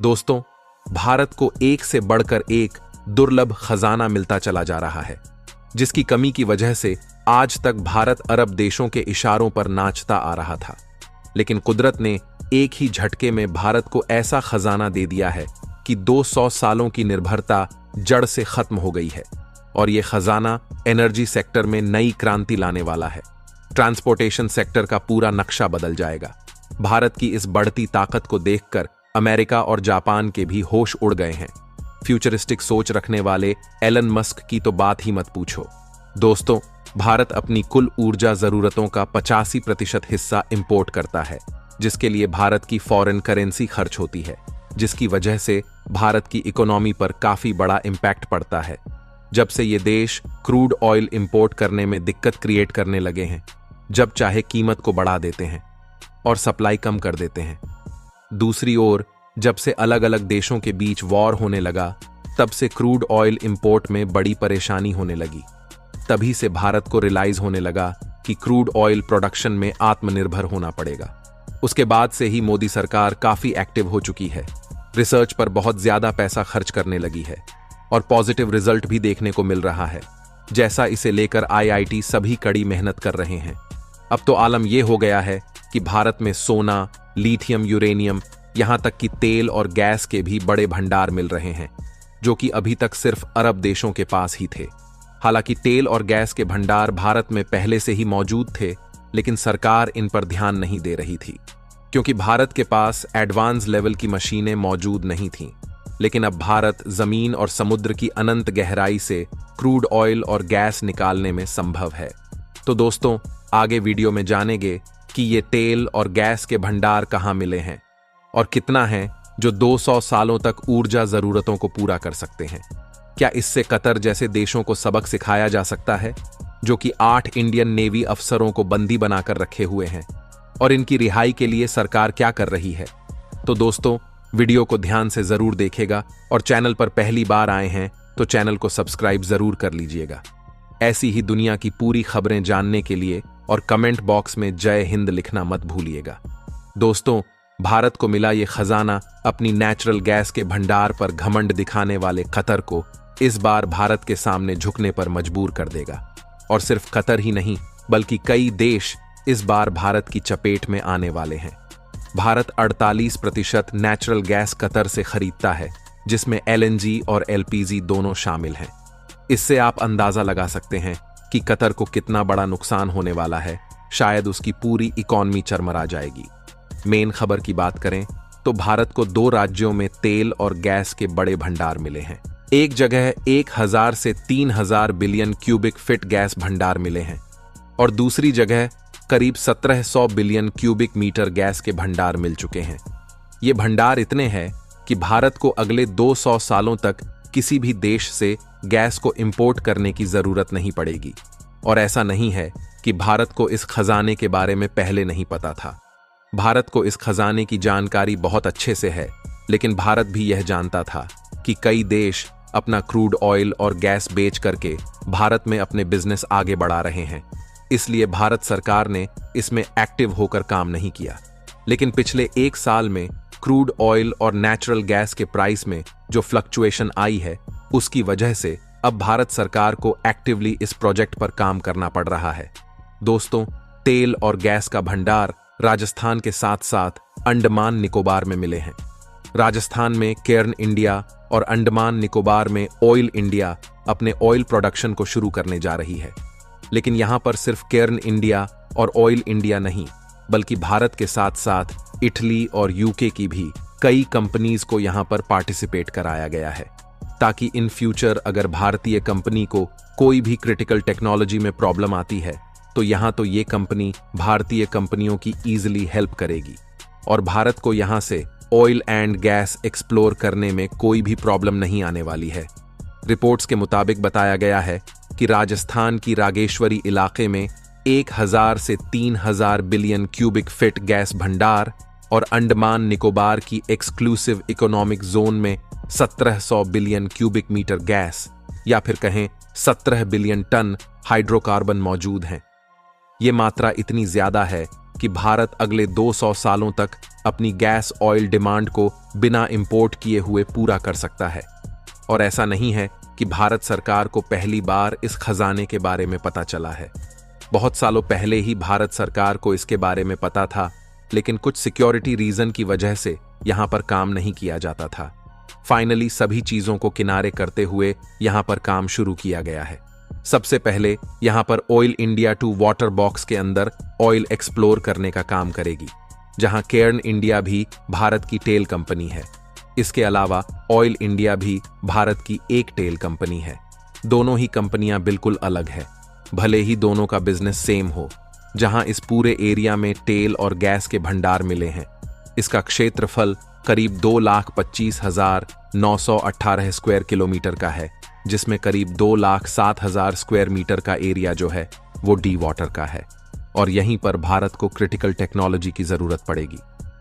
दोस्तों, भारत को एक से बढ़कर एक दुर्लभ खजाना मिलता चला जा रहा है, जिसकी कमी की वजह से आज तक भारत अरब देशों के इशारों पर नाचता आ रहा था। लेकिन कुदरत ने एक ही झटके में भारत को ऐसा खजाना दे दिया है कि 200 सालों की निर्भरता जड़ से खत्म हो गई है। और यह खजाना एनर्जी सेक्टर में नई क्रांति लाने वाला है। ट्रांसपोर्टेशन सेक्टर का पूरा नक्शा बदल जाएगा। भारत की इस बढ़ती ताकत को देखकर अमेरिका और जापान के भी होश उड़ गए हैं। फ्यूचरिस्टिक सोच रखने वाले एलन मस्क की तो बात ही मत पूछो। दोस्तों, भारत अपनी कुल ऊर्जा जरूरतों का 85% हिस्सा इंपोर्ट करता है, जिसके लिए भारत की फॉरेन करेंसी खर्च होती है, जिसकी वजह से भारत की इकोनॉमी पर काफी बड़ा इंपैक्ट पड़ता है। जब से ये देश क्रूड ऑयल इंपोर्ट करने में दिक्कत क्रिएट करने लगे हैं, जब चाहे कीमत को बढ़ा देते हैं और सप्लाई कम कर देते हैं। दूसरी ओर, जब से अलग अलग देशों के बीच वॉर होने लगा, तब से क्रूड ऑयल इंपोर्ट में बड़ी परेशानी होने लगी। तभी से भारत को रियलाइज होने लगा कि क्रूड ऑयल प्रोडक्शन में आत्मनिर्भर होना पड़ेगा। उसके बाद से ही मोदी सरकार काफी एक्टिव हो चुकी है, रिसर्च पर बहुत ज्यादा पैसा खर्च करने लगी है और पॉजिटिव रिजल्ट भी देखने को मिल रहा है, जैसा इसे लेकर आईआईटी सभी कड़ी मेहनत कर रहे हैं। अब तो आलम यह हो गया है कि भारत में सोना, लिथियम, यूरेनियम, यहां तक कि तेल और गैस के भी बड़े भंडार मिल रहे हैं, जो कि अभी तक सिर्फ अरब देशों के पास ही थे। हालांकि तेल और गैस के भंडार भारत में पहले से ही मौजूद थे, लेकिन सरकार इन पर ध्यान नहीं दे रही थी, क्योंकि भारत के पास एडवांस लेवल की मशीनें मौजूद नहीं थीं। लेकिन अब भारत जमीन और समुद्र की अनंत गहराई से क्रूड ऑयल और गैस निकालने में संभव है। तो दोस्तों, आगे वीडियो में जानेंगे कि ये तेल और गैस के भंडार कहाँ मिले हैं और कितना है जो 200 सालों तक ऊर्जा जरूरतों को पूरा कर सकते हैं। क्या इससे कतर जैसे देशों को सबक सिखाया जा सकता है, जो कि 8 इंडियन नेवी अफसरों को बंदी बनाकर रखे हुए हैं, और इनकी रिहाई के लिए सरकार क्या कर रही है? तो दोस्तों, वीडियो को ध्यान से जरूर देखिएगा और चैनल पर पहली बार आए हैं तो चैनल को सब्सक्राइब जरूर कर लीजिएगा। ऐसी ही दुनिया की पूरी खबरें जानने के लिए और कमेंट बॉक्स में जय हिंद लिखना मत भूलिएगा। दोस्तों, भारत को मिला ये खजाना अपनी नेचुरल गैस के भंडार पर घमंड दिखाने वाले कतर को इस बार भारत के सामने झुकने पर मजबूर कर देगा। और सिर्फ कतर ही नहीं, बल्कि कई देश इस बार भारत की चपेट में आने वाले हैं। भारत 48% नेचुरल गैस कतर से खरीदता है, जिसमें एलएनजी और एलपीजी दोनों शामिल हैं। इससे आप अंदाजा लगा सकते हैं कि कतर को कितना बड़ा नुकसान होने वाला है। शायद उसकी पूरी इकॉनमी चरमरा जाएगी। मेन खबर की बात करें तो भारत को 2 राज्यों में तेल और गैस के बड़े भंडार मिले हैं। एक जगह 1000 से 3000 बिलियन क्यूबिक फीट गैस भंडार मिले हैं और दूसरी जगह करीब 1700 बिलियन क्यूबिक मीटर गैस के भंडार मिल चुके हैं। ये भंडार इतने हैं कि भारत को अगले 200 सालों तक किसी भी देश से गैस को इंपोर्ट करने की जरूरत नहीं पड़ेगी। और ऐसा नहीं है कि भारत को इस खजाने के बारे में पहले नहीं पता था। भारत को इस खजाने की जानकारी बहुत अच्छे से है, लेकिन भारत भी यह जानता था कि कई देश अपना क्रूड ऑयल और गैस बेच करके भारत में अपने बिजनेस आगे बढ़ा रहे हैं। इसलिए भारत सरकार ने इसमें एक्टिव होकर काम नहीं किया। लेकिन पिछले 1 साल में क्रूड ऑयल और नेचुरल गैस के प्राइस में जो फ्लक्चुएशन आई है, उसकी वजह से अब भारत सरकार को एक्टिवली इस प्रोजेक्ट पर काम करना पड़ रहा है। दोस्तों, तेल और गैस का भंडार राजस्थान के साथ साथ अंडमान निकोबार में मिले हैं। राजस्थान में केयर्न इंडिया और अंडमान निकोबार में ऑयल इंडिया अपने ऑयल प्रोडक्शन को शुरू करने जा रही है। लेकिन यहां पर सिर्फ केयर्न इंडिया और ऑयल इंडिया नहीं, बल्कि भारत के साथ साथ इटली और यूके की भी कई कंपनीज को यहां पर पार्टिसिपेट कराया गया है, ताकि इन फ्यूचर अगर भारतीय कंपनी को कोई भी क्रिटिकल टेक्नोलॉजी में प्रॉब्लम आती है, तो यहां तो ये कंपनी भारतीय कंपनियों की ईजिली हेल्प करेगी और भारत को यहां से ऑयल एंड गैस एक्सप्लोर करने में कोई भी प्रॉब्लम नहीं आने वाली है। रिपोर्ट्स के मुताबिक बताया गया है कि राजस्थान की रागेश्वरी इलाके में 1000 से 3000 बिलियन क्यूबिक फीट गैस भंडार और अंडमान निकोबार की एक्सक्लूसिव इकोनॉमिक जोन में 1700 बिलियन क्यूबिक मीटर गैस, या फिर कहें 17 बिलियन टन हाइड्रोकार्बन मौजूद हैं। ये मात्रा इतनी ज्यादा है कि भारत अगले 200 सालों तक अपनी गैस ऑयल डिमांड को बिना इंपोर्ट किए हुए पूरा कर सकता है। और ऐसा नहीं है कि भारत सरकार को पहली बार इस खजाने के बारे में पता चला है। बहुत सालों पहले ही भारत सरकार को इसके बारे में पता था, लेकिन कुछ सिक्योरिटी रीजन की वजह से यहां पर काम नहीं किया जाता था। फाइनली सभी चीजों को किनारे करते हुए यहां पर काम शुरू किया गया है। सबसे पहले यहां पर ऑयल इंडिया 2 वाटर बॉक्स के अंदर ऑयल एक्सप्लोर करने का काम करेगी, जहां केर्न इंडिया भी भारत की टेल कंपनी है। इसके अलावा ऑयल इंडिया भी भारत की एक टेल कंपनी है। दोनों ही कंपनियां बिल्कुल अलग है, भले ही दोनों का बिजनेस सेम हो। जहां इस पूरे एरिया में तेल और गैस के भंडार मिले हैं। इसका क्षेत्रफल करीब 2,25,918 स्क्वायर किलोमीटर का है, जिसमें करीब 2,07,000 स्क्वायर मीटर का एरिया जो है वो डी वाटर का है। और यहीं पर भारत को क्रिटिकल टेक्नोलॉजी की जरूरत पड़ेगी,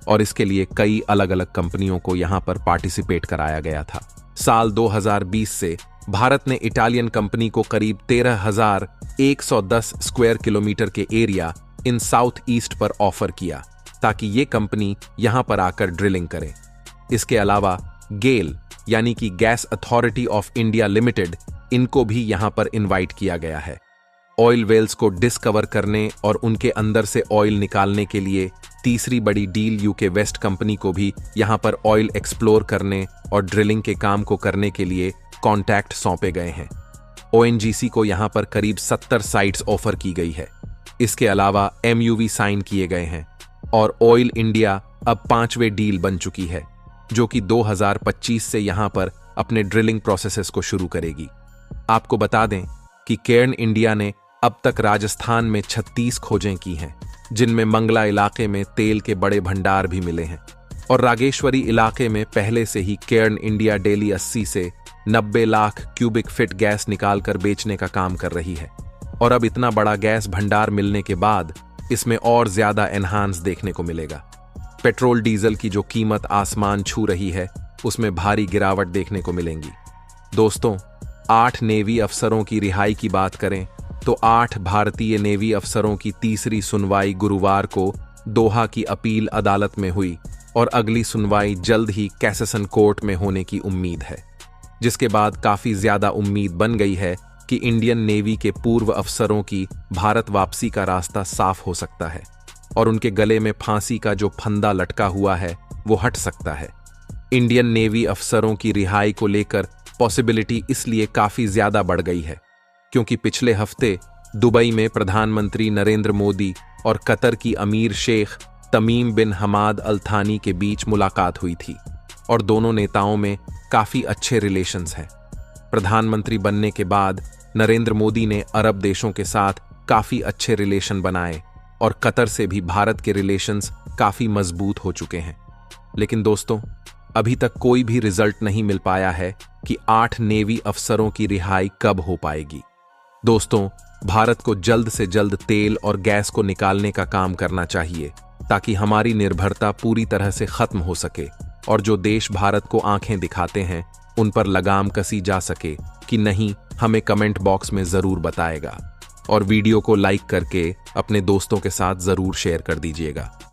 और इसके लिए कई अलग अलग कंपनियों को यहां पर पार्टिसिपेट कराया गया था। साल 2020 से भारत ने इटालियन कंपनी को करीब 13,110 स्क्वायर किलोमीटर के एरिया इन साउथ ईस्ट पर ऑफर किया, ताकि ये कंपनी यहां पर आकर ड्रिलिंग करे। इसके अलावा गेल यानी कि gas authority of India limited, इनको भी यहां पर इनवाइट किया गया है। ऑयल वेल्स को डिस्कवर करने और उनके अंदर से ऑयल निकालने के लिए तीसरी बड़ी डील यूके वेस्ट कंपनी को भी यहां पर ऑयल एक्सप्लोर करने और ड्रिलिंग के काम को करने के लिए कॉन्टैक्ट सौंपे गए हैं। ओएनजीसी को यहां पर करीब 70 साइट्स ऑफर की गई है। इसके अलावा एमयूवी साइन किए गए हैं, और ऑयल इंडिया अब 5वें डील बन चुकी है, जो कि 2025 से यहां पर अपने ड्रिलिंग प्रोसेसेस को शुरू करेगी। आपको बता दें कि केर्न इंडिया ने अब तक राजस्थान में 36 खोजें की हैं, जिनमें मंगला इलाके में तेल के बड़े भंडार भी मिले हैं। और रागेश्वरी इलाके में पहले से ही केर्न इंडिया डेली 80 से 90 लाख क्यूबिक फीट गैस निकालकर बेचने का काम कर रही है। और अब इतना बड़ा गैस भंडार मिलने के बाद इसमें और ज्यादा एनहांस देखने को मिलेगा। पेट्रोल डीजल की जो कीमत आसमान छू रही है, उसमें भारी गिरावट देखने को मिलेंगी। दोस्तों, 8 नेवी अफसरों की रिहाई की बात करें तो 8 भारतीय नेवी अफसरों की तीसरी सुनवाई गुरुवार को दोहा की अपील अदालत में हुई, और अगली सुनवाई जल्द ही कैसेसन कोर्ट में होने की उम्मीद है। जिसके बाद काफी ज्यादा उम्मीद बन गई है कि इंडियन नेवी के पूर्व अफसरों की भारत वापसी का रास्ता साफ हो सकता है, और उनके गले में फांसी का जो फंदा लटका हुआ है वो हट सकता है। इंडियन नेवी अफसरों की रिहाई को लेकर पॉसिबिलिटी इसलिए काफी ज्यादा बढ़ गई है, क्योंकि पिछले हफ्ते दुबई में प्रधानमंत्री नरेंद्र मोदी और कतर की अमीर शेख तमीम बिन हमाद अल थानी के बीच मुलाकात हुई थी, और दोनों नेताओं में काफी अच्छे रिलेशंस हैं। प्रधानमंत्री बनने के बाद नरेंद्र मोदी ने अरब देशों के साथ काफी अच्छे रिलेशन बनाए, और कतर से भी भारत के रिलेशंस काफी मजबूत हो चुके हैं। लेकिन दोस्तों, अभी तक कोई भी रिजल्ट नहीं मिल पाया है कि 8 नेवी अफसरों की रिहाई कब हो पाएगी। दोस्तों, भारत को जल्द से जल्द तेल और गैस को निकालने का काम करना चाहिए, ताकि हमारी निर्भरता पूरी तरह से खत्म हो सके, और जो देश भारत को आंखें दिखाते हैं उन पर लगाम कसी जा सके कि नहीं, हमें कमेंट बॉक्स में जरूर बताएगा। और वीडियो को लाइक करके अपने दोस्तों के साथ जरूर शेयर कर दीजिएगा।